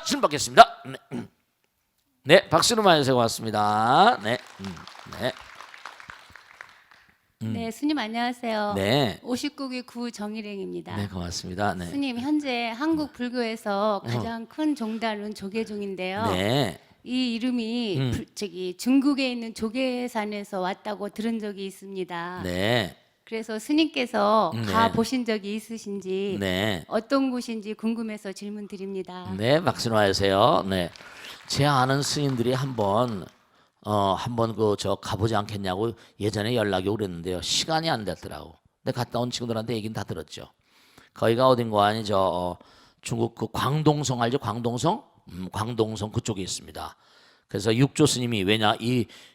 질문 받겠습니다. 네, 네 박수로 많이 주세요. 고맙습니다. 네, 네, 네, 스님 안녕하세요. 네, 59기 구정일행입니다. 네, 고맙습니다. 네, 스님, 현재 한국 불교에서 가장 큰 종단은 조계종인데요. 네, 이 이름이 중국에 있는 조계산에서 왔다고 들은 적이 있습니다. 네, 그래서 스님께서 네. 가 보신 적이 있으신지 네, 어떤 곳인지 궁금해서 질문 드립니다. 네, 박수로 하세요. 네, 제 아는 스님들이 한번 그 저 가보지 않겠냐고 예전에 연락이 오고 그랬는데요. 시간이 안 됐더라고. 근데 갔다 온 친구들한테 얘기는 다 들었죠. 거기가 어딘가 아니 중국 그 광동성 알죠? 광동성? 광동성 그쪽에 있습니다. 그래서 육조 스님이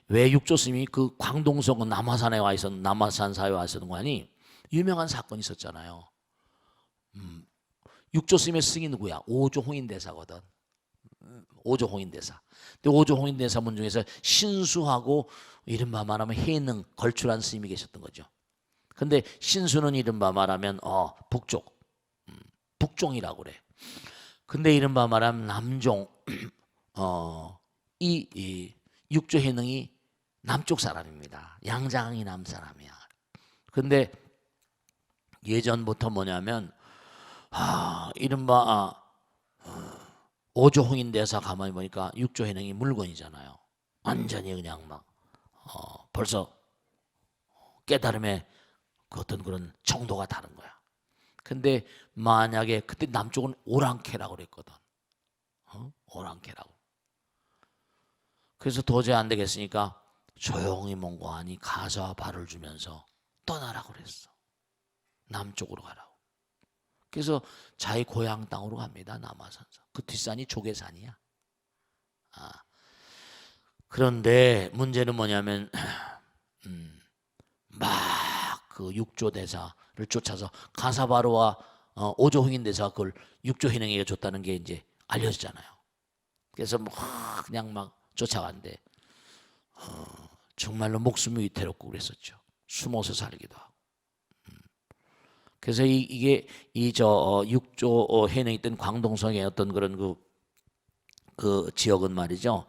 왜 육조 스님이 그 광동성 남화산에 와 있었 남화산사에 와 있었던 거 아니? 유명한 사건이 있었잖아요. 육조 스님의 스승이 누구야? 오조홍인대사거든. 오조홍인대사. 근데 오조홍인대사 문 중에서 신수하고 이른바 말하면 해능 걸출한 스님이 계셨던 거죠. 근데 신수는 이른바 말하면 북쪽, 북종이라고 그래. 근데 이른바 말하면 남종, 이 육조 해능이 남쪽 사람입니다. 양장이 남 사람이야. 근데 예전부터 뭐냐면 이른바 오조홍인대사 가만히 보니까 육조 해능이 물건이잖아요. 완전히 그냥 막 벌써 깨달음의 그 어떤 그런 정도가 다른 거야. 근데 만약에 그때 남쪽은 오랑캐라고 그랬거든. 오랑캐라고. 그래서 도저히 안 되겠으니까 조용히 몽고하니 가서 발을 주면서 떠나라고 그랬어. 남쪽으로 가라고. 그래서 자기 고향 땅으로 갑니다. 남아산사. 그 뒷산이 조계산이야. 그런데 문제는 뭐냐면 막 그 육조 대사를 쫓아서 가사바로와 오조홍인 대사가 그걸 육조 해능에게 줬다는 게 이제 알려지잖아요. 그래서 그냥 막 쫓아간대. 정말로 목숨이 위태롭고 그랬었죠. 숨어서 살기도 하고. 그래서 이게 육조 해능이 있던 광동성의 어떤 그런 그 지역은 말이죠.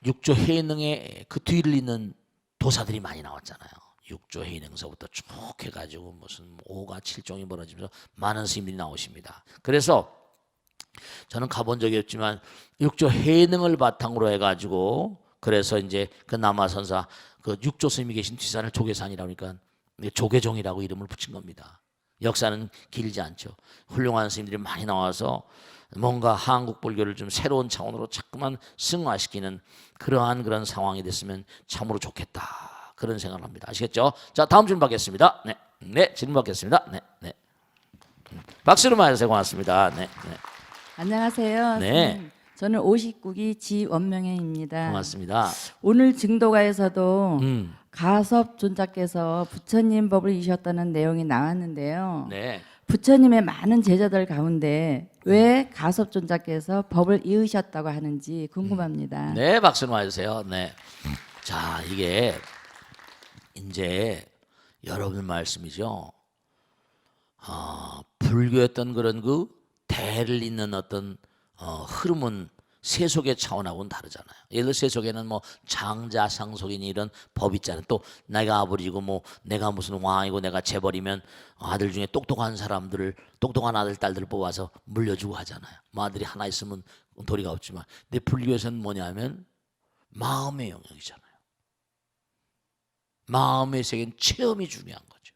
육조 해능의 그 뒤를 잇는 도사들이 많이 나왔잖아요. 육조 해능서부터 쭉 해가지고 무슨 5가 7종이 벌어지면서 많은 스님들이 나오십니다. 그래서 저는 가본 적이 없지만 육조 해능을 바탕으로 해가지고 그래서 이제 그 남아선사 그 육조 스님이 계신 뒷산을 조계산이라고 하니까 조계종이라고 이름을 붙인 겁니다. 역사는 길지 않죠. 훌륭한 스님들이 많이 나와서 뭔가 한국 불교를 좀 새로운 차원으로 자꾸만 승화시키는 그런 상황이 됐으면 참으로 좋겠다. 그런 생각을 합니다. 아시겠죠? 자, 다음 질문 받겠습니다. 네, 네, 질문 받겠습니다. 네, 네. 박수로 맞으세요. 고맙습니다. 네, 네. 안녕하세요. 네. 선생님. 저는 59기 지원명혜입니다. 고맙습니다. 오늘 증도가에서도 가섭 존자께서 부처님 법을 이셨다는 내용이 나왔는데요. 네. 부처님의 많은 제자들 가운데 왜 가섭 존자께서 법을 이으셨다고 하는지 궁금합니다. 네, 박수로 맞으세요. 네. 자, 이게 이제 여러분 말씀이죠. 불교였던 그런 그 대를 잇는 어떤 흐름은 세속의 차원하고는 다르잖아요. 예를 들어 세속에는 뭐 장자 상속이니 이런 법 있잖아요. 또 내가 아버지고 뭐 내가 무슨 왕이고 내가 재벌이면 아들 중에 똑똑한 사람들을 똑똑한 아들 딸들을 뽑아서 물려주고 하잖아요. 뭐 아들이 하나 있으면 도리가 없지만 근데 불교에서는 뭐냐면 마음의 영역이잖아요. 마음의 세계는 체험이 중요한 거죠.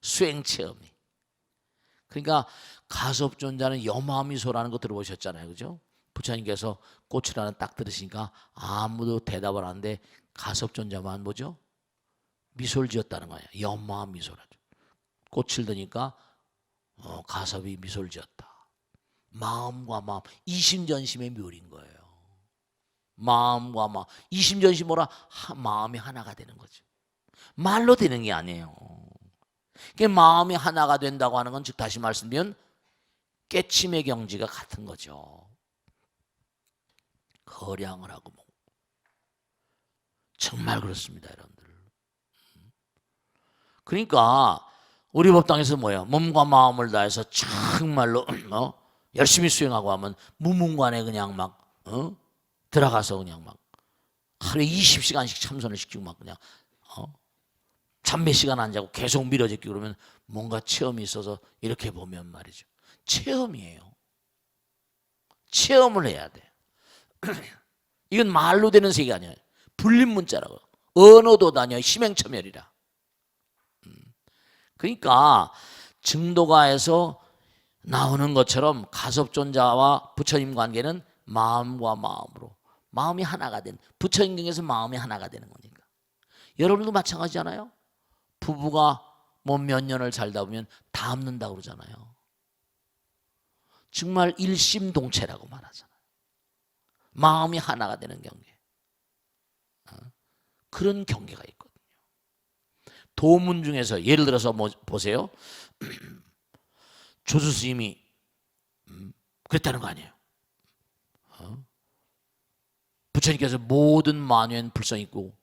수행 체험이. 그러니까 가섭존자는 염화미소라는 거 들어보셨잖아요. 그죠? 부처님께서 꽃을 하나 딱 들으시니까 아무도 대답을 안 하는데 가섭존자만 뭐죠? 미소를 지었다는 거예요. 염화미소라죠. 꽃을 드니까 가섭이 미소를 지었다. 마음과 마음, 이심전심의 묘리인 거예요. 마음과 마음, 이심전심 뭐라? 마음이 하나가 되는 거죠. 말로 되는 게 아니에요. 마음이 하나가 된다고 하는 건 즉 다시 말씀드리면 깨침의 경지가 같은 거죠. 거량을 하고 뭐. 정말 그렇습니다, 여러분들. 그러니까 우리 법당에서 뭐예요? 몸과 마음을 다해서 정말로 열심히 수행하고 하면 무문관에 그냥 막 들어가서 그냥 막 하루에 20시간씩 참선을 시키고 막 그냥 잠 몇 시간 안 자고 계속 미뤄짓기 그러면 뭔가 체험이 있어서 이렇게 보면 말이죠. 체험이에요. 체험을 해야 돼. 이건 말로 되는 세계 아니에요. 불림문자라고. 언어도 다녀 심행처멸이라. 그러니까 증도가에서 나오는 것처럼 가섭존자와 부처님 관계는 마음과 마음으로 마음이 하나가 되는 부처님경에서 마음이 하나가 되는 거니까. 여러분도 마찬가지잖아요. 부부가 뭐 몇 년을 살다 보면 닮는다고 그러잖아요. 정말 일심동체라고 말하잖아요. 마음이 하나가 되는 경계. 그런 경계가 있거든요. 도문 중에서 예를 들어서 뭐 보세요. 조수 스님이 그랬다는 거 아니에요. 부처님께서 모든 만유엔 불성이 있고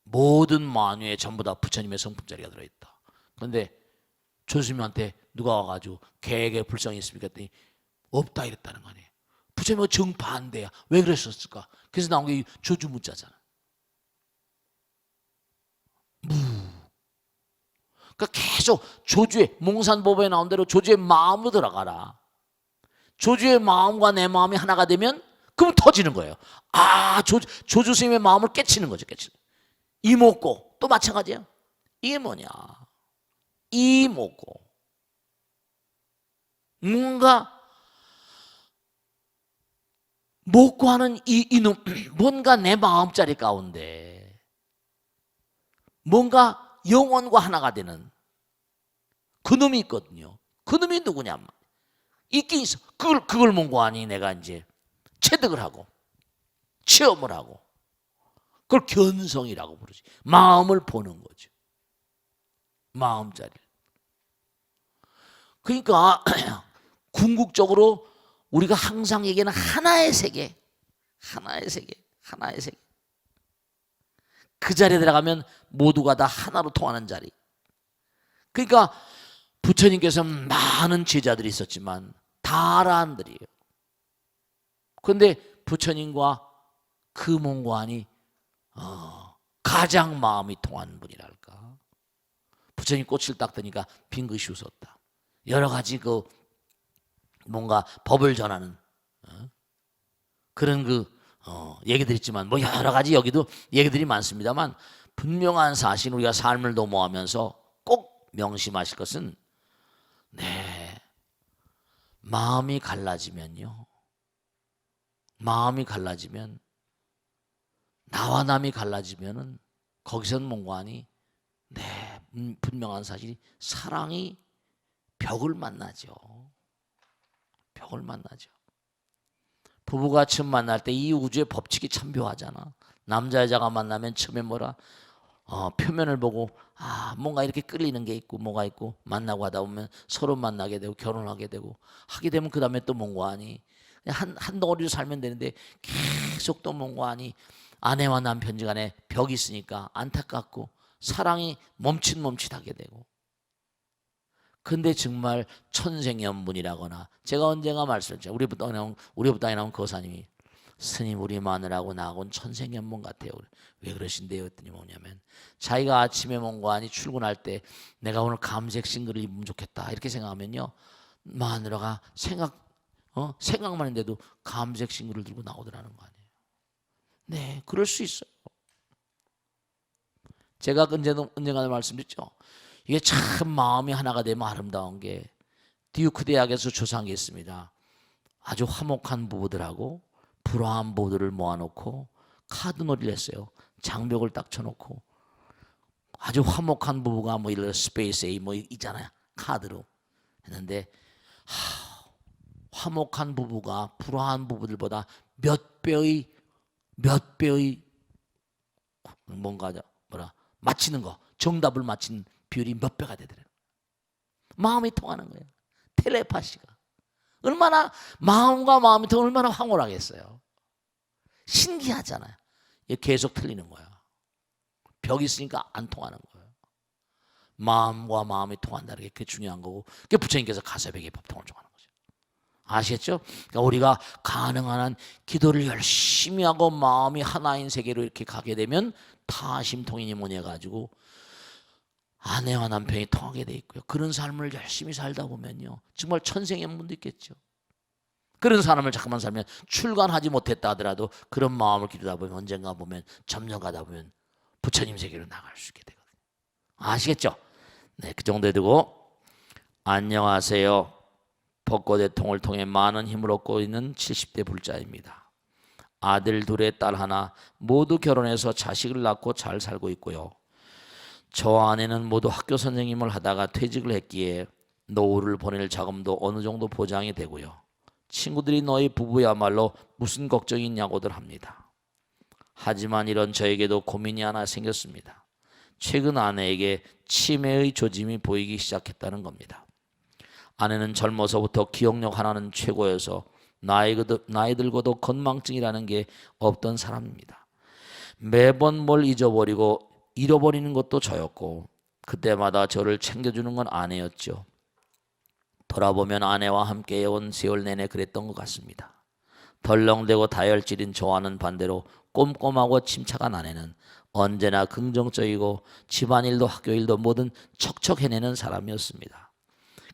모든 만유에 전부 다 부처님의 성품자리가 들어있다. 그런데 조수 스님한테 누가 와가지고 개에게 불성이 있습니까? 했더니 없다 이랬다는 거 아니에요. 부처님은 정반대야. 왜 그랬었을까? 그래서 나온 게 조주무자잖아. 그러니까 계속 조주의 몽산보보에 나온 대로 조주의 마음으로 들어가라. 조주의 마음과 내 마음이 하나가 되면 그럼 터지는 거예요. 조주 스님의 마음을 깨치는 거죠. 깨치는. 이목고 또 마찬가지예요. 이게 뭐냐? 이목고 뭔가 목고 하는 이놈 뭔가 내 마음자리 가운데 뭔가 영혼과 하나가 되는 그 놈이 있거든요. 그 놈이 누구냐? 있긴 있어. 그걸 뭔고하니 내가 이제 체득을 하고 체험을 하고 그걸 견성이라고 부르지. 마음을 보는 거죠. 마음자리. 그러니까 궁극적으로 우리가 항상 얘기하는 하나의 세계, 하나의 세계, 하나의 세계. 그 자리에 들어가면 모두가 다 하나로 통하는 자리. 그러니까 부처님께서 많은 제자들이 있었지만 다 아라한들이에요. 그런데 부처님과 그 몸과안이 가장 마음이 통한 분이랄까. 부처님 꽃을 닦으니까 빙긋이 웃었다. 여러 가지 그 뭔가 법을 전하는 그런 얘기들이 있지만 뭐 여러 가지 여기도 얘기들이 많습니다만 분명한 사실 우리가 삶을 도모하면서 꼭 명심하실 것은 마음이 갈라지면요. 마음이 갈라지면 나와 남이 갈라지면은 거기서는 뭔가하니 분명한 사실이 사랑이 벽을 만나죠. 벽을 만나죠. 부부가 처음 만날 때 이 우주의 법칙이 참 묘하잖아. 남자 여자가 만나면 처음에 뭐라 표면을 보고 뭔가 이렇게 끌리는 게 있고 뭐가 있고 만나고 하다 보면 서로 만나게 되고 결혼하게 되고 하게 되면 그 다음에 또 뭔가 하니 한 덩어리로 살면 되는데 계속 또 뭔가 하니 아내와 남편 간에 벽이 있으니까 안타깝고 사랑이 멈칫멈칫하게 되고. 근데 정말 천생연분이라거나 제가 언젠가 말씀했죠. 우리 부당에 나온 거사님이 스님 우리 마누라하고 나하고는 천생연분 같아요. 왜 그러신데요? 했더니 뭐냐면 자기가 아침에 뭔가하니 출근할 때 내가 오늘 감색 싱글을 입으면 좋겠다 이렇게 생각하면요 마누라가 생각만 했는데도 감색 싱글을 들고 나오더라는 거 아니에요. 네, 그럴 수 있어요. 제가 언젠가 말씀드렸죠. 이게 참 마음이 하나가 되면 아름다운 게 디우크 대학에서 조사한 게 있습니다. 아주 화목한 부부들하고 불화한 부부들을 모아놓고 카드놀이를 했어요. 장벽을 딱 쳐놓고 아주 화목한 부부가 뭐 예를 들어 스페이스 A 뭐 있잖아요. 카드로 했는데 화목한 부부가 불화한 부부들보다 몇 배의 뭔가 맞히는 거 정답을 맞힌 비율이 몇 배가 되더래요. 마음이 통하는 거예요. 텔레파시가. 얼마나 마음과 마음이 통하면 얼마나 황홀하겠어요. 신기하잖아요. 이게 계속 틀리는 거야. 벽이 있으니까 안 통하는 거예요. 마음과 마음이 통한다는 게 그게 중요한 거고, 그게 부처님께서 가섭에게 법통을 정하는 거죠. 아시겠죠? 그러니까 우리가 가능한 한 기도를 열심히 하고 마음이 하나인 세계로 이렇게 가게 되면 타심통인이 뭐니 해가지고 아내와 남편이 통하게 돼 있고요. 그런 삶을 열심히 살다 보면요, 정말 천생의 분도 있겠죠. 그런 사람을 잠깐만 살면 출간하지 못했다 하더라도 그런 마음을 기르다 보면 언젠가 보면 점점 가다 보면 부처님 세계로 나갈 수 있게 되거든요. 아시겠죠? 네, 그 정도에 두고 안녕하세요. 벚꽃의 통을 통해 많은 힘을 얻고 있는 70대 불자입니다. 아들 둘에 딸 하나 모두 결혼해서 자식을 낳고 잘 살고 있고요. 저 아내는 모두 학교 선생님을 하다가 퇴직을 했기에 노후를 보낼 자금도 어느 정도 보장이 되고요. 친구들이 너희 부부야말로 무슨 걱정이 있냐고들 합니다. 하지만 이런 저에게도 고민이 하나 생겼습니다. 최근 아내에게 치매의 조짐이 보이기 시작했다는 겁니다. 아내는 젊어서부터 기억력 하나는 최고여서 나이 들고도 건망증이라는 게 없던 사람입니다. 매번 뭘 잃어버리는 것도 저였고 그때마다 저를 챙겨주는 건 아내였죠. 돌아보면 아내와 함께 해온 세월 내내 그랬던 것 같습니다. 덜렁대고 다혈질인 저와는 반대로 꼼꼼하고 침착한 아내는 언제나 긍정적이고 집안일도 학교일도 뭐든 척척 해내는 사람이었습니다.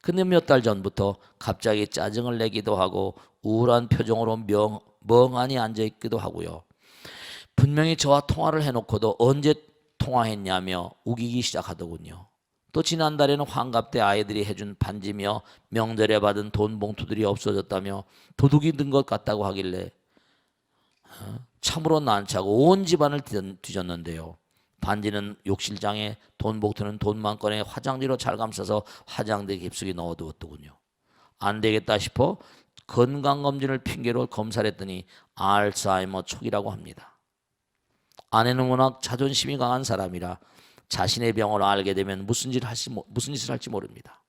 근데 몇 달 전부터 갑자기 짜증을 내기도 하고 우울한 표정으로 멍하니 앉아있기도 하고요. 분명히 저와 통화를 해놓고도 언제 통화했냐며 우기기 시작하더군요. 또 지난달에는 환갑 때 아이들이 해준 반지며 명절에 받은 돈 봉투들이 없어졌다며 도둑이 든 것 같다고 하길래 참으로 난처하고 온 집안을 뒤졌는데요. 반지는 욕실장에, 돈 봉투는 돈만 꺼내 화장지로 잘 감싸서 화장대 깊숙이 넣어두었더군요. 안 되겠다 싶어 건강검진을 핑계로 검사를 했더니 알츠하이머 초기라고 합니다. 아내는 워낙 자존심이 강한 사람이라 자신의 병을 알게 되면 무슨 짓을 할지 모릅니다.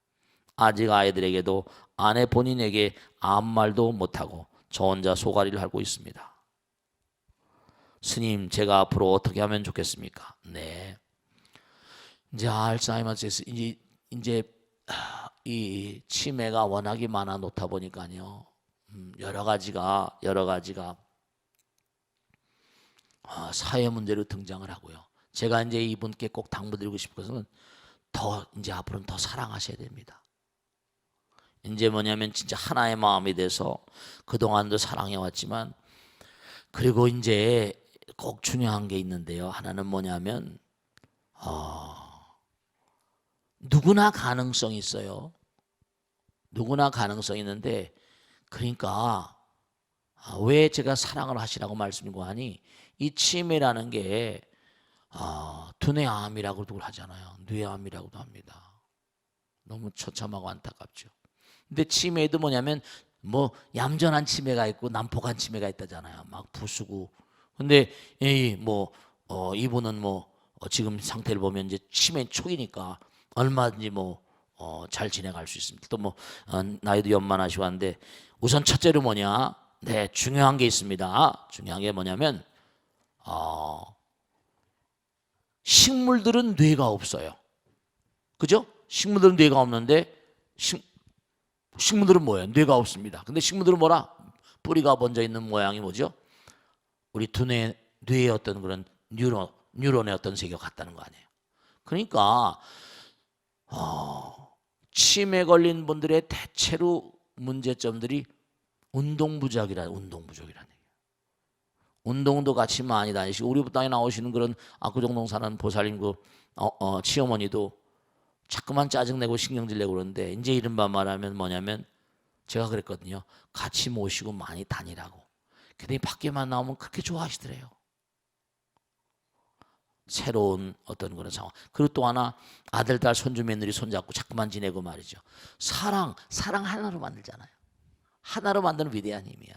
아직 아이들에게도 아내 본인에게 아무 말도 못하고 저 혼자 소가리를 앓고 있습니다. 스님, 제가 앞으로 어떻게 하면 좋겠습니까? 네, 이제 알츠하이머스 이제 이 치매가 워낙에 많아 놓다 보니까요, 여러 가지가 사회 문제로 등장을 하고요. 제가 이제 이분께 꼭 당부드리고 싶은 것은 이제 앞으로는 더 사랑하셔야 됩니다. 이제 뭐냐면 진짜 하나의 마음이 돼서 그동안도 사랑해 왔지만, 그리고 이제 꼭 중요한 게 있는데요. 하나는 뭐냐면 누구나 가능성이 있어요. 누구나 가능성이 있는데, 그러니까 왜 제가 사랑을 하시라고 말씀드리고 하니, 이 치매라는 게 두뇌암이라고도 하잖아요. 뇌암이라고도 합니다. 너무 처참하고 안타깝죠. 근데 치매도 뭐냐면 뭐 얌전한 치매가 있고 난폭한 치매가 있다잖아요. 막 부수고. 근데 이분은 지금 상태를 보면 이제 치매 초기니까 얼마든지 잘 지내갈 수 있습니다. 또 나이도 연만하시고 한데, 우선 첫째로 뭐냐? 네, 중요한 게 있습니다. 중요한 게 뭐냐면 식물들은 뇌가 없어요. 그죠? 식물들은 뇌가 없는데 식물들은 뭐예요? 뇌가 없습니다. 근데 식물들은 뭐라? 뿌리가 번져 있는 모양이 뭐죠? 우리 뇌의 어떤 그런 뉴런의 어떤 세계가 같다는 거 아니에요. 그러니까 치매 걸린 분들의 대체로 문제점들이 운동부족이라는 얘기예요. 운동도 같이 많이 다니시고, 우리 땅에 나오시는 그런 압구정동 사는 보살님 치어머니도 자꾸만 짜증내고 신경질 내고 그러는데, 이제 이른바 말하면 뭐냐면 제가 그랬거든요. 같이 모시고 많이 다니라고. 근데 밖에만 나오면 그렇게 좋아하시더래요. 새로운 어떤 그런 상황. 그리고 또 하나, 아들, 딸, 손주, 며느리 손잡고 자꾸만 지내고 말이죠. 사랑 하나로 만들잖아요. 하나로 만드는 위대한 힘이야.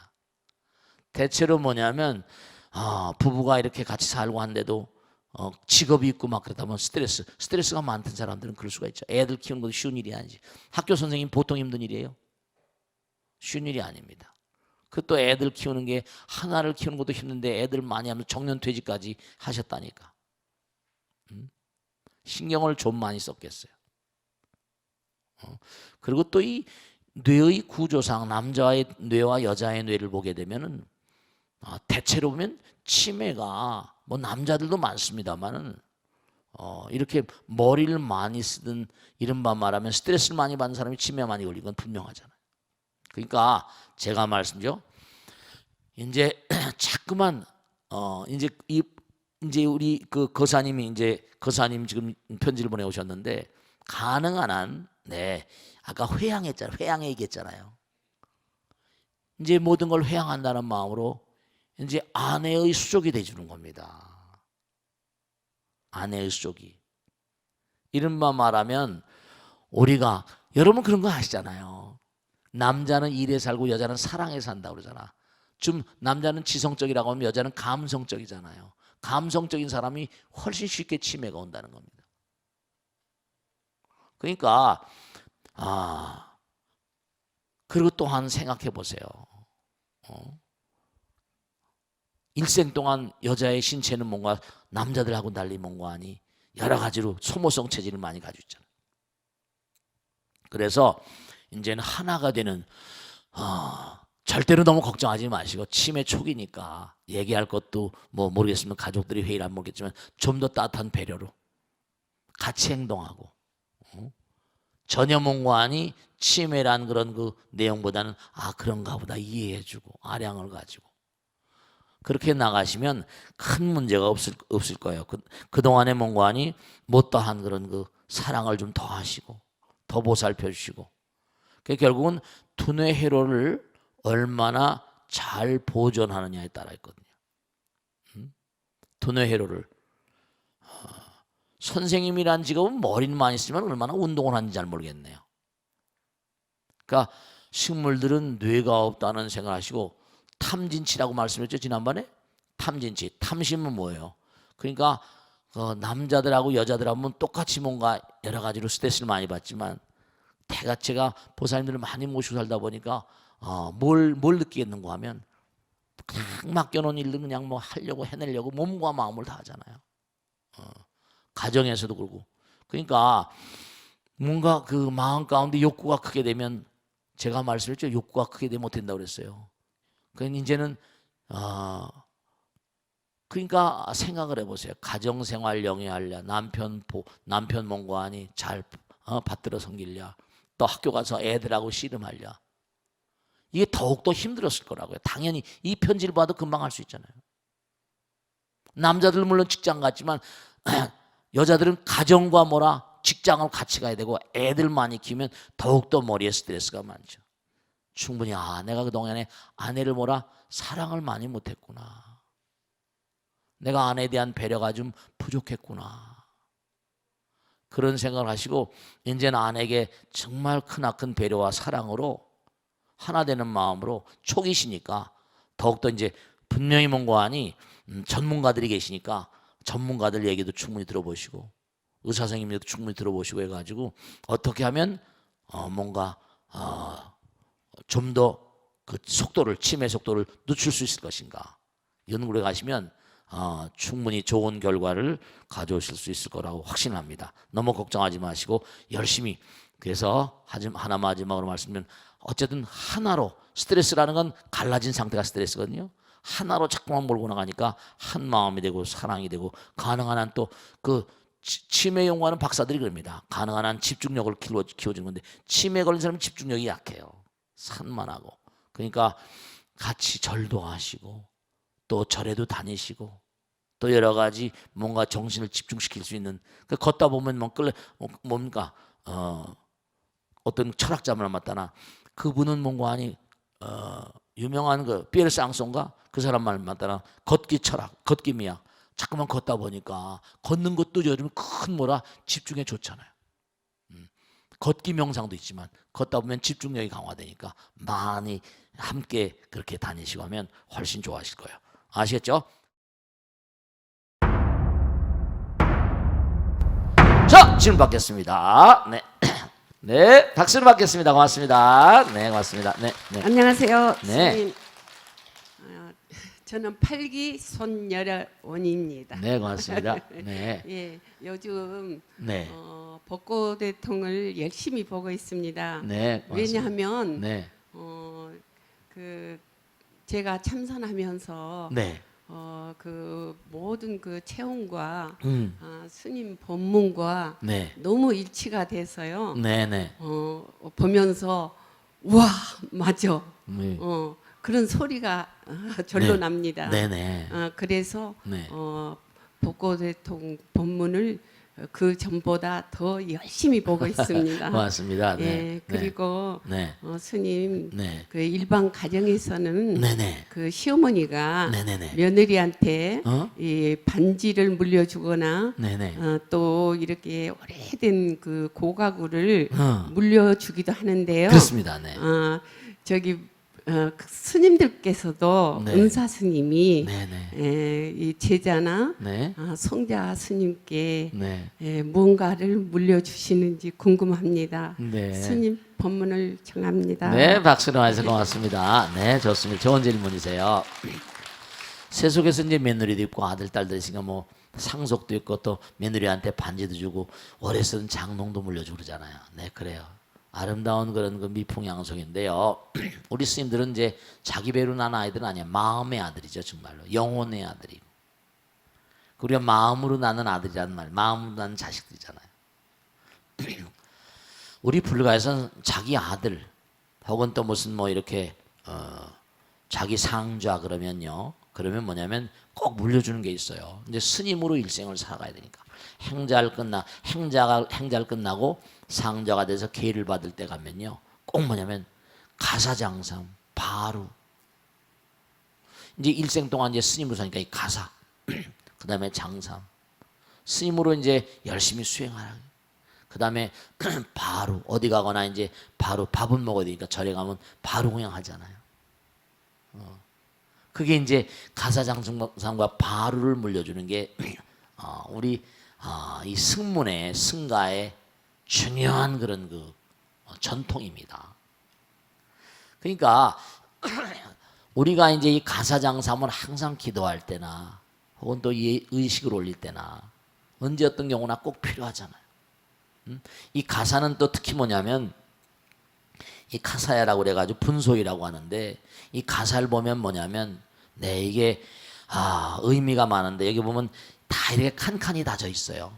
대체로 뭐냐면 부부가 이렇게 같이 살고 한데도 직업이 있고 막 그러다 보면 스트레스가 많던 사람들은 그럴 수가 있죠. 애들 키우는 것도 쉬운 일이 아니지. 학교 선생님 보통 힘든 일이에요. 쉬운 일이 아닙니다. 그 또 애들 키우는 게, 하나를 키우는 것도 힘든데 애들 많이 하면 정년퇴직까지 하셨다니까. 신경을 좀 많이 썼겠어요. 그리고 또 이 뇌의 구조상 남자의 뇌와 여자의 뇌를 보게 되면은 대체로 보면 치매가 뭐 남자들도 많습니다만은 이렇게 머리를 많이 쓰든 이른바 말하면 스트레스를 많이 받는 사람이 치매 많이 걸린 건 분명하잖아요. 그러니까 제가 말씀드려 이제 자꾸만 이제 우리 그 거사님이 이제 거사님 지금 편지를 보내오셨는데 가능한 한 아까 회양해 얘기했잖아요. 이제 모든 걸 회양한다는 마음으로 이제 아내의 수족이 돼주는 겁니다. 아내의 수족이. 이른바 말하면 우리가 여러분 그런 거 아시잖아요. 남자는 일에 살고 여자는 사랑에 산다고 그러잖아. 좀 남자는 지성적이라고 하면 여자는 감성적이잖아요. 감성적인 사람이 훨씬 쉽게 치매가 온다는 겁니다. 그러니까 그리고 또한 생각해 보세요. 일생 동안 여자의 신체는 뭔가 남자들하고 달리 뭔가 하니 여러 가지로 소모성 체질을 많이 가지고 있잖아요. 그래서 이제는 하나가 되는 절대로 너무 걱정하지 마시고 치매 초기니까 얘기할 것도 뭐 모르겠으면 가족들이 회의를 안 모르겠지만 좀 더 따뜻한 배려로 같이 행동하고 전혀 몽고하니 치매란 그런 그 내용보다는 그런가 보다 이해해주고 아량을 가지고 그렇게 나가시면 큰 문제가 없을 거예요. 그동안의 몽고하니 못다한 그런 그 사랑을 좀 더 하시고 더 보살펴 주시고 결국은 두뇌 회로를 얼마나 잘 보존하느냐에 따라 있거든요. 두뇌 회로를 선생님이란 직업은 머리는 많이 쓰지만 얼마나 운동을 하는지 잘 모르겠네요. 그러니까 식물들은 뇌가 없다는 생각을 하시고 탐진치라고 말씀했죠 지난번에. 탐진치, 탐심은 뭐예요? 그러니까 남자들하고 여자들하고는 똑같이 뭔가 여러 가지로 스트레스를 많이 받지만 제가 보살님들을 많이 모시고 살다 보니까 뭘 느끼겠는가 하면 그냥 맡겨놓은 일들 그냥 뭐 하려고 해내려고 몸과 마음을 다 하잖아요. 가정에서도 그러고. 그러니까 뭔가 그 마음 가운데 욕구가 크게 되면 제가 말씀했죠. 욕구가 크게 되면 못 된다고 그랬어요. 그러니까 이제는 그러니까 생각을 해보세요. 가정생활 영위하려 남편 몸과하니 잘 받들어 섬기려 또 학교 가서 애들하고 씨름하려 이게 더욱더 힘들었을 거라고요. 당연히 이 편지를 봐도 금방 할 수 있잖아요. 남자들 물론 직장 갔지만 여자들은 가정과 직장을 같이 가야 되고 애들 많이 키우면 더욱더 머리에 스트레스가 많죠. 충분히 내가 그동안에 아내를 사랑을 많이 못했구나. 내가 아내에 대한 배려가 좀 부족했구나. 그런 생각을 하시고 이제는 아내에게 정말 크나큰 배려와 사랑으로 하나 되는 마음으로 초기시니까 더욱더 이제 분명히 뭔가하니 전문가들이 계시니까 전문가들 얘기도 충분히 들어보시고 의사 선생님 얘기도 충분히 들어보시고 해가지고 어떻게 하면 뭔가 좀 더 그 치매 속도를 늦출 수 있을 것인가 연구를 가시면 충분히 좋은 결과를 가져오실 수 있을 거라고 확신합니다. 너무 걱정하지 마시고 열심히 그래서 하나 마지막으로 말씀드리면 어쨌든 하나로 스트레스라는 건 갈라진 상태가 스트레스거든요. 하나로 자꾸만 몰고 나가니까 한 마음이 되고 사랑이 되고 가능한 한 또 그 치매 연구하는 박사들이 그럽니다. 가능한 한 집중력을 키워주는 건데 치매 걸린 사람은 집중력이 약해요. 산만하고 그러니까 같이 절도 하시고 또 절에도 다니시고 또 여러 가지 뭔가 정신을 집중시킬 수 있는 걷다 보면 뭔가 어떤 철학자를 만나나 그분은 뭔가 유명한 그 피에르 쌍송가 그 사람 말 만나나 걷기 철학, 걷기 미학 자꾸만 걷다 보니까 걷는 것도 요즘 큰 집중에 좋잖아요. 걷기 명상도 있지만 걷다 보면 집중력이 강화되니까 많이 함께 그렇게 다니시고 하면 훨씬 좋아하실 거예요. 아시겠죠? 자, 질문 받겠습니다. 네. 네, 박수를 받겠습니다. 고맙습니다. 네, 고맙습니다. 네, 네. 안녕하세요. 네. 스님. 저는 8기 손여원입니다. 네, 고맙습니다. 네, 예, 요즘 네, 벚꽃 대통을 열심히 보고 있습니다. 네, 고맙습니다. 왜냐하면 네, 그 제가 참선하면서 네, 그 모든 그 체험과 스님 법문과 네, 너무 일치가 돼서요. 네, 네, 보면서 와 맞아. 네, 그런 소리가 절로 네. 납니다. 네, 네, 그래서 네. 벚꽃 대통 법문을 그 전보다 더 열심히 보고 있습니다. 고맙습니다. 네, 예, 그리고 네, 스님 네, 그 일반 가정에서는 네, 네, 그 시어머니가 네, 네, 네, 며느리한테 어? 이 반지를 물려주거나 네, 네, 또 이렇게 오래된 그 고가구를 어. 물려주기도 하는데요. 그렇습니다. 네, 저기 그 스님들께서도 네. 은사 스님이 네, 네, 이 제자나 네, 성자 스님께 네, 뭔가를 물려주시는지 궁금합니다. 네. 스님 법문을 청합니다. 네, 박수로 해서 고맙습니다. 네, 좋습니다. 좋은 질문이세요. 세속에서 이제 며느리도 있고 아들, 딸도 있으니까 뭐 상속도 있고 또 며느리한테 반지도 주고 오래 쓰는 장롱도 물려주고 그러잖아요. 네, 그래요. 아름다운 그런 그 미풍양속인데요. 우리 스님들은 이제 자기 배로 난 아이들은 아니야. 마음의 아들이죠, 정말로. 영혼의 아들이고. 우리가 마음으로 나는 아들이라는 말, 마음으로 나는 자식들이잖아요. 우리 불가에서는 자기 아들 혹은 또 무슨 뭐 이렇게 자기 상좌 그러면요. 그러면 뭐냐면 꼭 물려주는 게 있어요. 이제 스님으로 일생을 살아가야 되니까 행자를 끝나고 상좌가 돼서 계를 받을 때 가면요. 꼭 뭐냐면 가사장삼 바로 이제 일생 동안 이제 스님으로 사니까 이 가사 그다음에 장삼 스님으로 이제 열심히 수행하라. 그다음에 바로 어디 가거나 이제 바로 밥은 먹어야 되니까 절에 가면 바로 공양하잖아요. 그게 이제 가사장삼과 바루를 물려주는 게 우리 이 승문의 승가의 중요한 그런 그 전통입니다. 그러니까 우리가 이제 이 가사장삼은 항상 기도할 때나 혹은 또 이 의식을 올릴 때나 언제 어떤 경우나 꼭 필요하잖아요. 이 가사는 또 특히 뭐냐면 이 가사야라고 그래가지고 분소이라고 하는데 이 가사를 보면 뭐냐면 네 이게 의미가 많은데 여기 보면 다 이렇게 칸칸이 다져 있어요.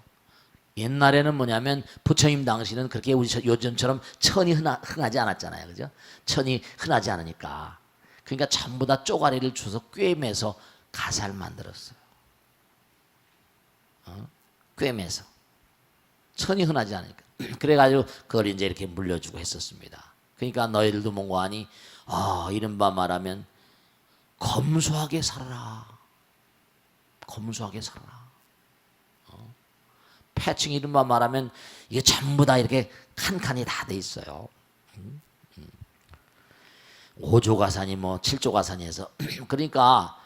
옛날에는 뭐냐면 부처님 당시는 그렇게 우리 요즘처럼 천이 흔하지 않았잖아요, 그죠? 천이 흔하지 않으니까 그러니까 전부 다 쪼가리를 주서 꿰매서 가사를 만들었어요. 꿰매서 천이 흔하지 않으니까 그래가지고 그걸 이제 이렇게 물려주고 했었습니다. 그러니까 너희들도 뭔가하니 이른바 말하면 검소하게 살아라. 검소하게 살아라. 패칭 이른바 말하면 이게 전부 다 이렇게 칸칸이 다 돼 있어요. 5조 가산이 뭐 7조 가산이 해서 그러니까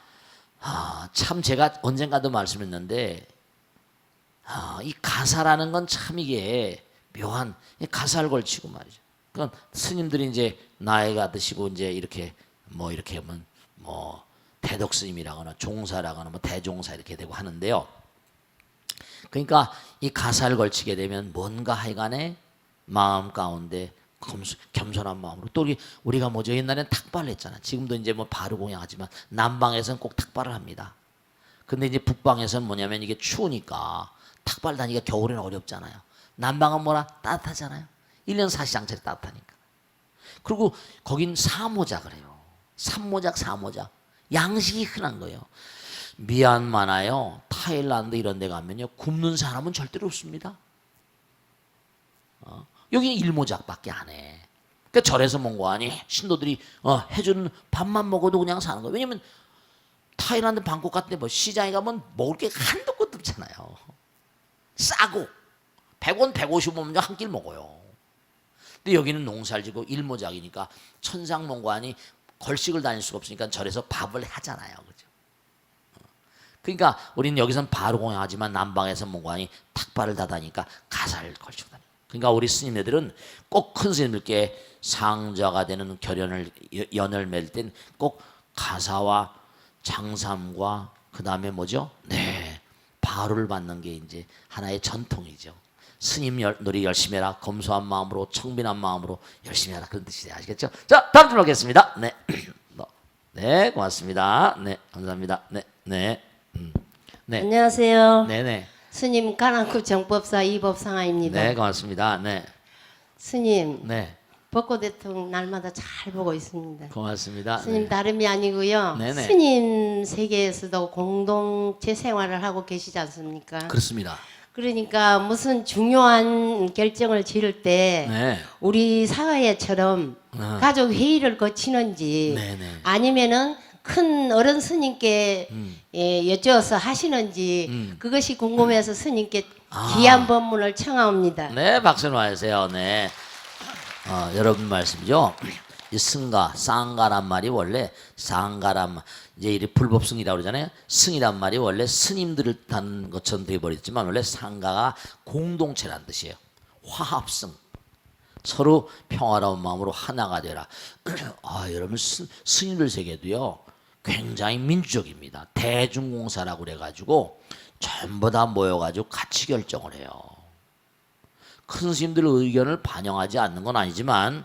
참 제가 언젠가도 말씀했는데 이 가사라는 건 참 이게 묘한 가사를 걸치고 말이죠. 그러니까 스님들이 이제 나이가 드시고 이제 이렇게 뭐 이렇게 하면 뭐 대덕 스님이라거나 종사라거나 뭐 대종사 이렇게 되고 하는데요. 그러니까 이 가사를 걸치게 되면 뭔가 하여간에 마음 가운데 겸손한 마음으로 또 우리가 뭐죠 옛날에는 탁발을 했잖아. 지금도 이제 뭐 바로 공양하지만 남방에서는 꼭 탁발을 합니다. 근데 이제 북방에서는 뭐냐면 이게 추우니까 탁발 다니기가 겨울에는 어렵잖아요. 남방은 뭐라 따뜻하잖아요. 1년 사시장철이 따뜻하니까. 그리고 거긴 사모자 그래요. 삼모작 사모작. 양식이 흔한 거예요. 미얀마나요 타일란드 이런 데 가면요 굶는 사람은 절대로 없습니다. 여기는 일모작밖에 안 해. 그러니까 절에서 뭔가하니 신도들이 해주는 밥만 먹어도 그냥 사는 거예요. 왜냐면 타일란드 방콕 같은 데 뭐 시장에 가면 먹을 게 한도 끝도 없잖아요. 싸고 100원 150원이면 한 끼를 먹어요. 근데 여기는 농사를 지고 일모작이니까 천상몽관이 걸식을 다닐 수가 없으니까 절에서 밥을 하잖아요. 그죠? 그러니까 우리는 여기서는 바로 공양하지만 남방에서 뭔가니 탁발을 닫으니까 가사를 걸치고 다녀요. 그러니까 우리 스님네들은 꼭 큰 스님들께 상자가 되는 연을 맺을 땐 꼭 가사와 장삼과 그 다음에 뭐죠? 네, 바로를 받는 게 이제 하나의 전통이죠. 스님 놀이 열심히 해라. 검소한 마음으로 청빈한 마음으로 열심히 하라. 그런 뜻이에요. 아시겠죠? 자, 다음 질문 하겠습니다. 네, 네, 고맙습니다. 네, 감사합니다. 네, 네, 네, 안녕하세요. 네, 네, 스님 가랑급 정법사 이법상아입니다. 네, 고맙습니다. 네, 스님 네, 벚꽃 대통령 날마다 잘 보고 있습니다. 고맙습니다. 스님 네. 다름이 아니고요. 네네. 스님 세계에서도 공동체 생활을 하고 계시지 않습니까? 그렇습니다. 그러니까 무슨 중요한 결정을 지을 때 네, 우리 사회처럼 가족 회의를 거치는지 네네. 아니면은 큰 어른 스님께 여쭈어서 하시는지 그것이 궁금해서 스님께 귀한 법문을 청하옵니다. 네, 박수 놓아주세요. 네, 여러분 말씀이죠. 이 승가, 쌍가란 말이 원래 상가란 말, 이제 이 불법승이라고 그러잖아요. 승이란 말이 원래 스님들을 뜻하는 것처럼 되어버렸지만 원래 상가가 공동체란 뜻이에요. 화합승. 서로 평화로운 마음으로 하나가 되라. 여러분 스님들 세계도요 굉장히 민주적입니다. 대중공사라고 그래가지고 전부 다 모여가지고 같이 결정을 해요. 큰 스님들 의견을 반영하지 않는 건 아니지만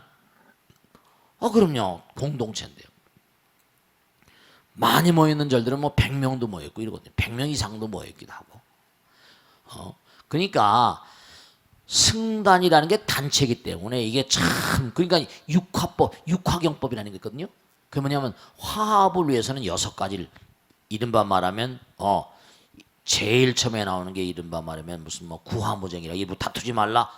그럼요. 공동체인데요. 많이 모이는 절들은 뭐 100명도 모였고 이러거든요. 100명 이상도 모였기도 하고. 그러니까 승단이라는 게 단체이기 때문에 이게 참 그러니까 육화경법이라는 게 있거든요. 그게 뭐냐면 화합을 위해서는 6가지를 이른바 말하면 제일 처음에 나오는 게 이른바 말하면 무슨 뭐 구화무쟁이라 일부 다투지 말라.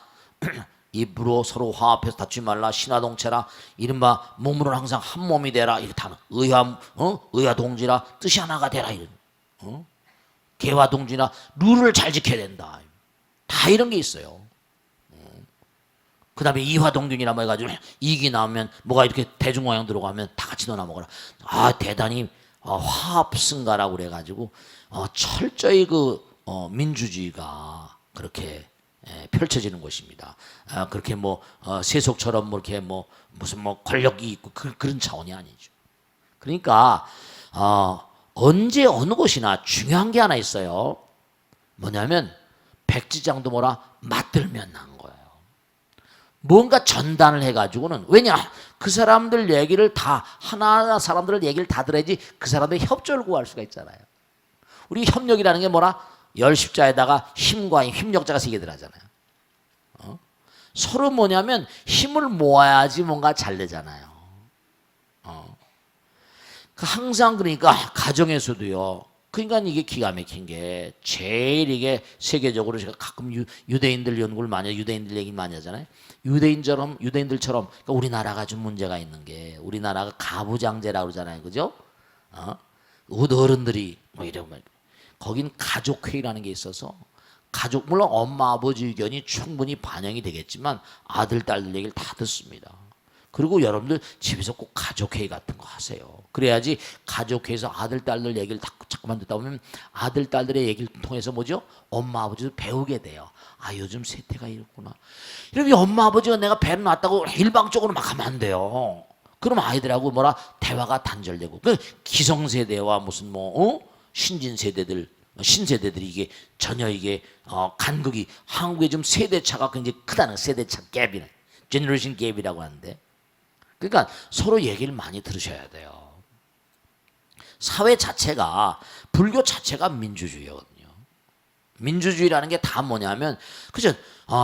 입으로 서로 화합해서 다투지 말라. 신화동체라. 이른바 몸으로는 항상 한 몸이 되라. 이렇게 다 의화동지라. 뜻이 하나가 되라. 이런 개화동지라. 룰을 잘 지켜야 된다. 다 이런 게 있어요. 그 다음에 이화동균이라 뭐 해가지고 이기 나오면 뭐가 이렇게 대중모양 들어가면 다 같이 놀아 먹어라. 대단히 화합승가라고 그래가지고 철저히 민주주의가 그렇게 펼쳐지는 곳입니다. 그렇게 뭐 세속처럼 뭐 이렇게 뭐 무슨 뭐 권력이 있고 그런 차원이 아니죠. 그러니까 언제 어느 곳이나 중요한 게 하나 있어요. 뭐냐면 백지장도 뭐라 맞들면 난 거예요. 뭔가 전단을 해가지고는 왜냐 그 사람들 얘기를 다 하나하나 사람들 얘기를 다 들어야지 그 사람들의 협조를 구할 수가 있잖아요. 우리 협력이라는 게 뭐라 열십자에다가 힘과 힘력자가 3개 들어가잖아요. 서로 뭐냐면 힘을 모아야지 뭔가 잘 되잖아요. 항상 그러니까 가정에서도요. 그러니까 이게 기가 막힌 게 제일 이게 세계적으로 제가 가끔 유대인들 연구를 많이 해요. 유대인들 얘기 많이 하잖아요. 유대인들처럼 그러니까 우리나라가 좀 문제가 있는 게 우리나라가 가부장제라고 그러잖아요. 그죠? 어른들이 뭐 이러면 거긴 가족회의라는 게 있어서 물론 엄마 아버지 의견이 충분히 반영이 되겠지만 아들 딸들 얘기를 다 듣습니다. 그리고 여러분들 집에서 꼭 가족회의 같은 거 하세요. 그래야지 가족회의에서 아들 딸들 얘기를 자꾸만 듣다 보면 아들 딸들의 얘기를 통해서 뭐죠? 엄마 아버지도 배우게 돼요. 요즘 세태가 이렇구나. 이러면 엄마 아버지가 내가 배를 놨다고 일방적으로 막 하면 안 돼요. 그럼 아이들하고 뭐라 대화가 단절되고 그 기성세대와 무슨 신세대들이 이게 전혀 이게 간극이 한국의 좀 세대차가 굉장히 크다는 세대차 갭이네. 제너레이션 갭이라고 하는데 그러니까 서로 얘기를 많이 들으셔야 돼요. 사회 자체가 불교 자체가 민주주의거든요. 민주주의라는 게 다 뭐냐면 그죠?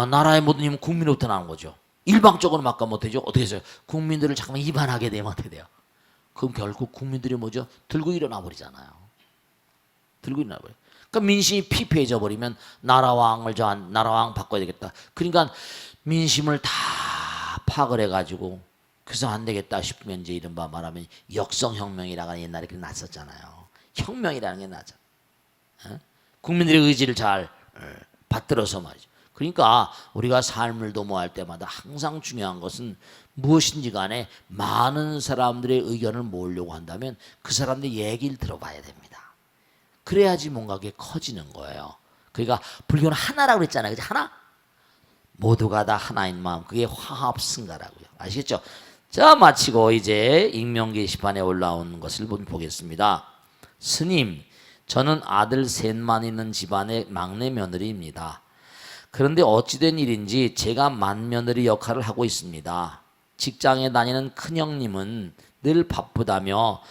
나라의 모든 힘은 국민으로부터 나온 거죠. 일방적으로 막가 못하죠. 어떻게 해서요? 국민들을 잠깐만 이반하게 되면 어떻게 돼요? 그럼 결국 국민들이 뭐죠? 들고 일어나 버리잖아요. 들고 일어나 버려. 그러니까 민심이 피폐해져 버리면 나라왕 바꿔야 되겠다. 그러니까 민심을 다 파악을 해가지고 그래서 안 되겠다 싶으면 이제 이른바 말하면 역성혁명이라고 옛날에 났었잖아요. 혁명이라는 게 나죠. 국민들의 의지를 잘 받들어서 말이죠. 그러니까 우리가 삶을 도모할 때마다 항상 중요한 것은 무엇인지 간에 많은 사람들의 의견을 모으려고 한다면 그 사람들의 얘기를 들어봐야 됩니다. 그래야지 뭔가 그게 커지는 거예요. 그러니까 불교는 하나라고 그랬잖아요. 그죠? 하나? 모두가 다 하나인 마음. 그게 화합승가라고요. 아시겠죠? 자, 마치고 이제 익명 게시판에 올라온 것을 보겠습니다. 스님, 저는 아들 셋만 있는 집안의 막내 며느리입니다. 그런데 어찌된 일인지 제가 맏며느리 역할을 하고 있습니다. 직장에 다니는 큰형님은 늘 바쁘다며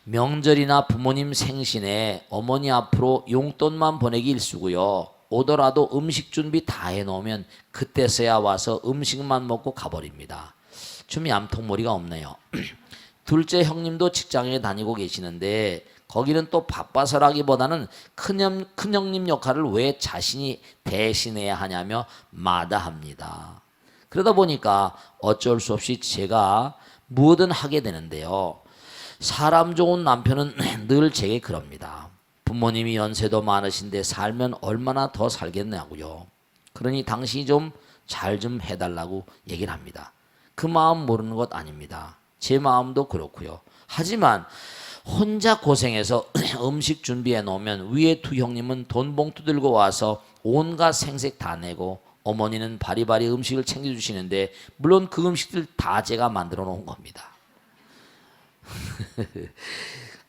명절이나 부모님 생신에 어머니 앞으로 용돈만 보내기 일쑤고요. 오더라도 음식 준비 다 해놓으면 그때서야 와서 음식만 먹고 가버립니다. 좀 얌통머리가 없네요. 둘째 형님도 직장에 다니고 계시는데 거기는 또 바빠서라기보다는 큰형님 역할을 왜 자신이 대신해야 하냐며 마다합니다. 그러다 보니까 어쩔 수 없이 제가 뭐든 하게 되는데요. 사람 좋은 남편은 늘 제게 그럽니다. 부모님이 연세도 많으신데 살면 얼마나 더 살겠냐고요. 그러니 당신이 좀 잘 좀 해달라고 얘기를 합니다. 그 마음 모르는 것 아닙니다. 제 마음도 그렇고요. 하지만 혼자 고생해서 음식 준비해 놓으면 위에 두 형님은 돈 봉투 들고 와서 온갖 생색 다 내고 어머니는 바리바리 음식을 챙겨주시는데 물론 그 음식들 다 제가 만들어 놓은 겁니다.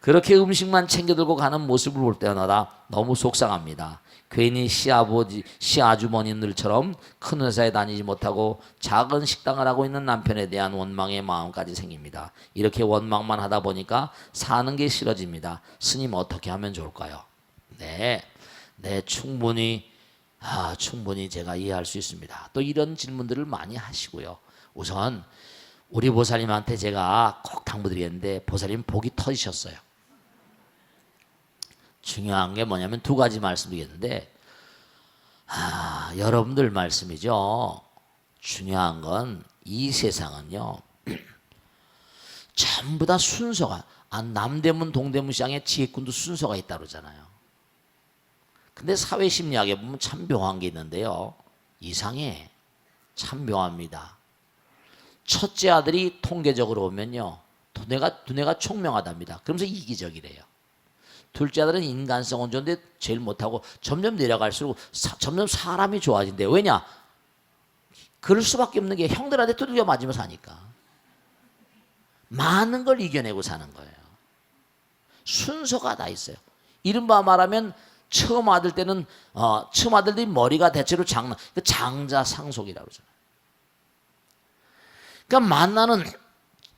그렇게 음식만 챙겨 들고 가는 모습을 볼 때마다 너무 속상합니다. 괜히 시아버지, 시아주머니들처럼 큰 회사에 다니지 못하고 작은 식당을 하고 있는 남편에 대한 원망의 마음까지 생깁니다. 이렇게 원망만 하다 보니까 사는 게 싫어집니다. 스님 어떻게 하면 좋을까요? 네, 충분히 제가 이해할 수 있습니다. 또 이런 질문들을 많이 하시고요. 우선 우리 보살님한테 제가 꼭 당부드리겠는데 보살님 복이 터지셨어요. 중요한 게 뭐냐면 두 가지 말씀드리겠는데 여러분들 말씀이죠. 중요한 건 이 세상은요. 전부 다 순서가 남대문 동대문 시장에 지혜꾼도 순서가 있다 그러잖아요. 근데 사회심리학에 보면 참 묘한 게 있는데요. 이상해. 참 묘합니다. 첫째 아들이 통계적으로 보면요. 두뇌가 총명하답니다. 그러면서 이기적이래요. 둘째 아들은 인간성은 좋은데 제일 못하고 점점 내려갈수록 점점 사람이 좋아진대요. 왜냐? 그럴 수밖에 없는 게 형들한테 두들겨 맞으면서 사니까. 많은 걸 이겨내고 사는 거예요. 순서가 다 있어요. 이른바 말하면 처음 아들 때는 처음 아들들이 머리가 대체로 장자상속이라고 그러잖아요. 그러니까 만나는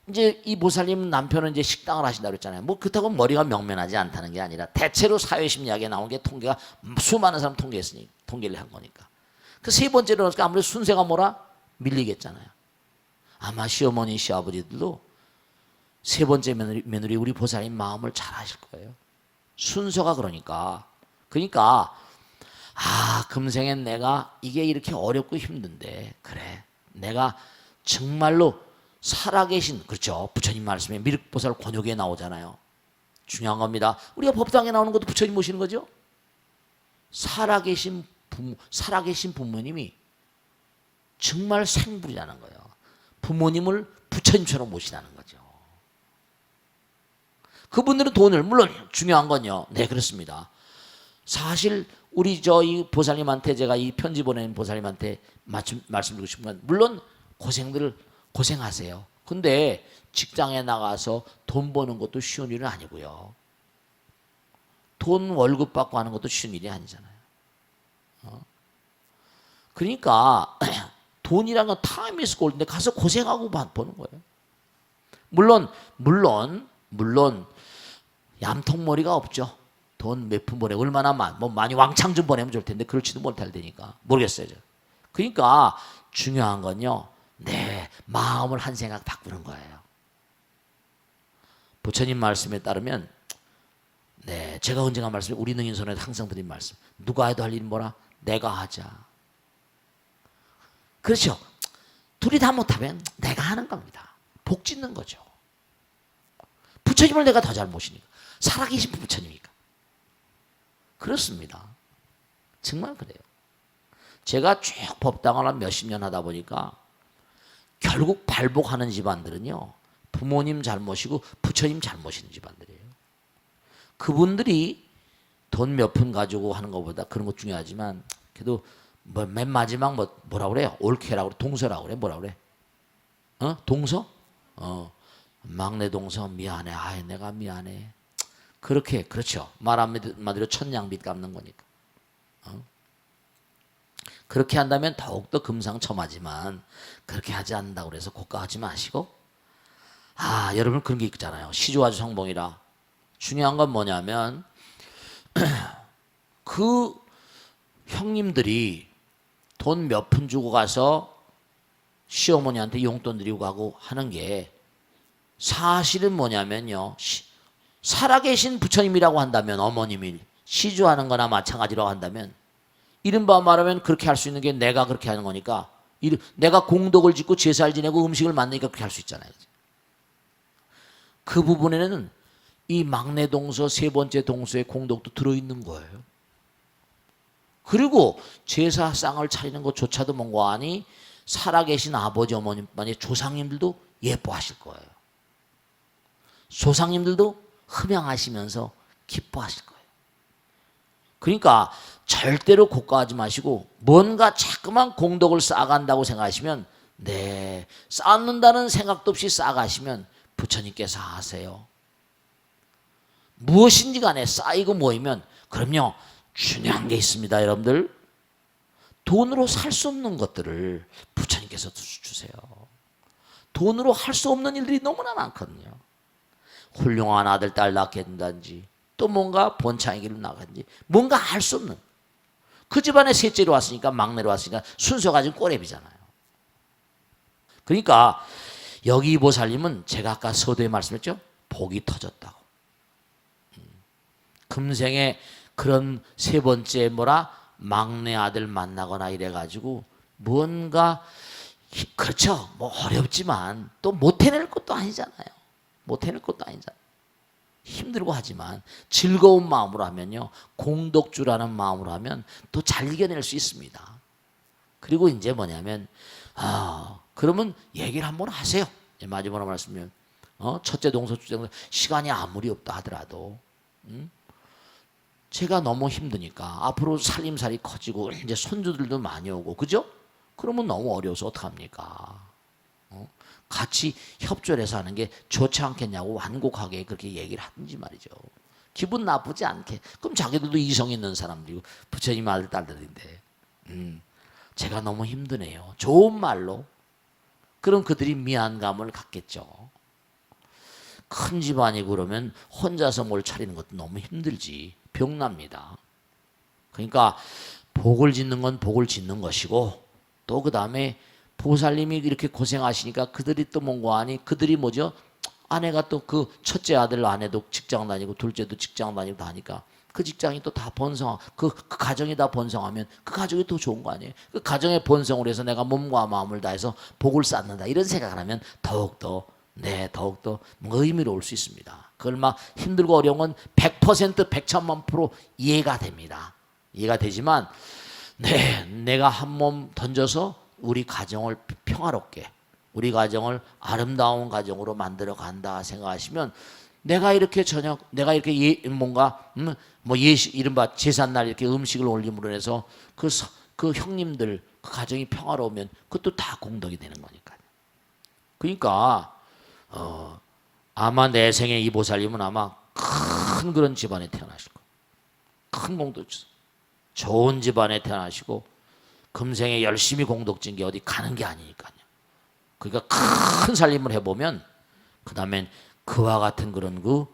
이제 이 보살님 남편은 이제 식당을 하신다고 그랬잖아요. 뭐 그렇다고 머리가 명면하지 않다는 게 아니라 대체로 사회심리학에 나온 게 통계가 수많은 사람 통계를 한 거니까. 그 세 번째로 아무래도 순서가 뭐라? 밀리겠잖아요. 아마 시어머니 시아버지들도 세 번째 며느리 우리 보살님 마음을 잘 아실 거예요. 순서가 그러니까 금생엔 내가 이게 이렇게 어렵고 힘든데 그래 내가 정말로 살아계신 그렇죠. 부처님 말씀에 미륵보살 권욕에 나오잖아요. 중요한 겁니다. 우리가 법당에 나오는 것도 부처님 모시는 거죠. 살아계신 부모님이 정말 생불이라는 거예요. 부모님을 부처님처럼 모시라는 거죠. 그분들은 돈을 물론 중요한 건요. 네 그렇습니다. 사실 우리 이 보살님한테 제가 이 편지 보낸 보살님한테 말씀드리고 싶은 건 물론 고생하세요. 근데 직장에 나가서 돈 버는 것도 쉬운 일은 아니고요. 돈 월급 받고 하는 것도 쉬운 일이 아니잖아요. 그러니까 돈이란 건 타임 이즈 골드인데 가서 고생하고 버는 거예요. 물론 얌통머리가 없죠. 돈 몇 푼 보내 얼마나 많이 왕창 좀 보내면 좋을 텐데 그렇지도 못할 테니까 모르겠어요. 그러니까 중요한 건요. 네, 마음을 한 생각 바꾸는 거예요. 부처님 말씀에 따르면 네, 제가 언젠가 우리 능인선에 항상 드린 말씀. 누가 해도 할 일은 뭐라? 내가 하자. 그렇죠. 둘이 다 못하면 내가 하는 겁니다. 복 짓는 거죠. 부처님을 내가 더 잘 모시니까. 살아계신 부처님이니까. 그렇습니다. 정말 그래요. 제가 쭉 법당을 한 몇십 년 하다 보니까 결국 발복하는 집안들은요. 부모님 잘 모시고 부처님 잘 모시는 집안들이에요. 그분들이 돈 몇 푼 가지고 하는 것보다 그런 것 중요하지만 그래도 맨 마지막 뭐라 그래요? 올케라고 그래? 동서라고 그래? 뭐라 그래? 동서? 막내 동서 미안해. 내가 미안해. 그렇게 그렇죠. 말 한마디로 천냥빚 갚는 거니까. 그렇게 한다면 더욱더 금상첨화지만 그렇게 하지 않는다고 그래서 고가하지 마시고 여러분 그런 게 있잖아요. 시주아주 성봉이라 중요한 건 뭐냐면 그 형님들이 돈 몇 푼 주고 가서 시어머니한테 용돈 드리고 가고 하는 게 사실은 뭐냐면요. 살아계신 부처님이라고 한다면 어머님이 시주하는 거나 마찬가지라고 한다면 이른바 말하면 그렇게 할 수 있는 게 내가 그렇게 하는 거니까 내가 공덕을 짓고 제사를 지내고 음식을 만드니까 그렇게 할 수 있잖아요. 그 부분에는 이 막내 동서 세 번째 동서의 공덕도 들어있는 거예요. 그리고 제사상을 차리는 것조차도 뭔가 아니 살아계신 아버지 어머님만의 조상님들도 예뻐하실 거예요. 조상님들도 흠양하시면서 기뻐하실 거예요. 그러니까 절대로 고가하지 마시고 뭔가 자꾸만 공덕을 쌓아간다고 생각하시면 쌓는다는 생각도 없이 쌓아가시면 부처님께서 하세요. 무엇인지 간에 쌓이고 모이면 그럼요 중요한 게 있습니다. 여러분들 돈으로 살 수 없는 것들을 부처님께서 주세요. 돈으로 할 수 없는 일들이 너무나 많거든요. 훌륭한 아들 딸 낳게 된다든지 또 뭔가 본창의 길을 나가든지 뭔가 할 수 없는 그 집안에 셋째로 왔으니까 막내로 왔으니까 순서가 지금 꼬레비잖아요. 그러니까 여기 보살님은 제가 아까 서두에 말씀했죠. 복이 터졌다고. 금생에 그런 세 번째 막내 아들 만나거나 이래가지고 뭔가 그렇죠. 뭐 어렵지만 또 못 해낼 것도 아니잖아요. 못 해낼 것도 아니잖아요. 힘들고 하지만 즐거운 마음으로 하면요. 공덕주라는 마음으로 하면 또 잘 이겨낼 수 있습니다. 그리고 이제 뭐냐면 그러면 얘기를 한번 하세요. 마지막으로 말씀드리면 첫째 동서 둘째 동서 시간이 아무리 없다 하더라도 제가 너무 힘드니까 앞으로 살림살이 커지고 이제 손주들도 많이 오고 그죠? 그러면 너무 어려워서 어떡합니까? 같이 협조해서 하는 게 좋지 않겠냐고 완곡하게 그렇게 얘기를 하든지 말이죠. 기분 나쁘지 않게. 그럼 자기들도 이성 있는 사람들이고 부처님 아들 딸들인데 제가 너무 힘드네요. 좋은 말로. 그럼 그들이 미안감을 갖겠죠. 큰 집안이고 그러면 혼자서 뭘 차리는 것도 너무 힘들지. 병납니다. 그러니까 복을 짓는 건 복을 짓는 것이고 또 그 다음에 보살님이 이렇게 고생하시니까 그들이 또 뭔가 아니 그들이 뭐죠? 아내가 또 그 첫째 아들 아내도 직장 다니고 둘째도 직장 다니고 다 하니까 그 직장이 또 다 번성 그 가정이 다 번성하면 그 가족이 더 좋은 거 아니에요? 그 가정의 번성을 해서 내가 몸과 마음을 다해서 복을 쌓는다 이런 생각을 하면 더욱더 뭔가 의미로울 수 있습니다. 그걸 막 힘들고 어려운 건 100% 100,000,000% 이해가 됩니다. 이해가 되지만 내가 한 몸 던져서 우리 가정을 평화롭게 우리 가정을 아름다운 가정으로 만들어 간다 생각하시면 내가 이렇게 뭔가 이른바 제삿날 이렇게 음식을 올림으로 해서 그 형님들 그 가정이 평화로우면 그것도 다 공덕이 되는 거니까요. 그러니까 아마 내 생에 이 보살님은 아마 큰 그런 집안에 태어나실 거예요. 큰 공덕 좋은 집안에 태어나시고 금생에 열심히 공덕진 게 어디 가는 게 아니니까요. 그러니까 큰 살림을 해보면 그 다음엔 그와 같은 그런 그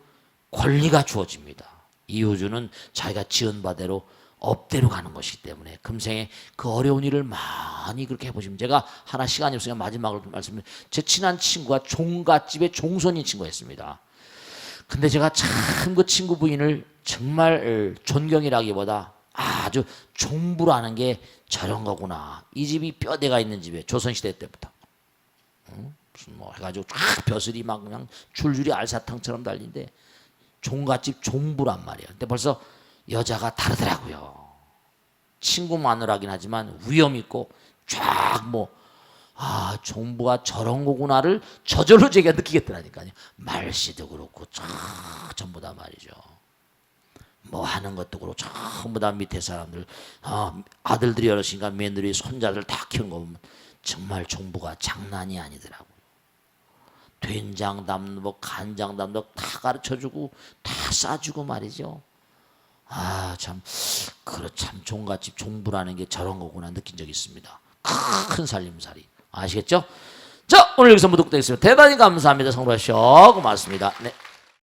권리가 주어집니다. 이 우주는 자기가 지은 바대로 업대로 가는 것이기 때문에 금생에 그 어려운 일을 많이 그렇게 해보시면 제가 하나 시간이 없으니까 마지막으로 말씀드리면 제 친한 친구가 종갓집의 종손인 친구였습니다. 근데 제가 참 그 친구 부인을 정말 존경이라기보다 아주 종부라는 게 저런 거구나. 이 집이 뼈대가 있는 집이에요. 조선시대 때부터. 무슨 뭐 해가지고 쫙 벼슬이 막 그냥 줄줄이 알사탕처럼 달린데 종갓집 종부란 말이에요. 근데 벌써 여자가 다르더라고요. 친구 마누라긴 하지만 위험 있고 쫙 종부가 저런 거구나를 저절로 제가 느끼겠더라니까요. 말씨도 그렇고 쫙 전부 다 말이죠. 뭐 하는 것도 그렇고 전부 다 밑에 사람들 아들들이 여럿이니까 며느리 손자들 다 키운 거 보면 정말 종부가 장난이 아니더라고요. 된장 담는 법, 간장 담는 법 다 가르쳐주고 다 싸주고 말이죠. 아, 참, 참 종갓집 종부라는 게 저런 거구나 느낀 적이 있습니다. 큰 살림살이. 아시겠죠? 자, 오늘 여기서 무독되겠습니다. 대단히 감사합니다. 성도하셔. 고맙습니다. 네.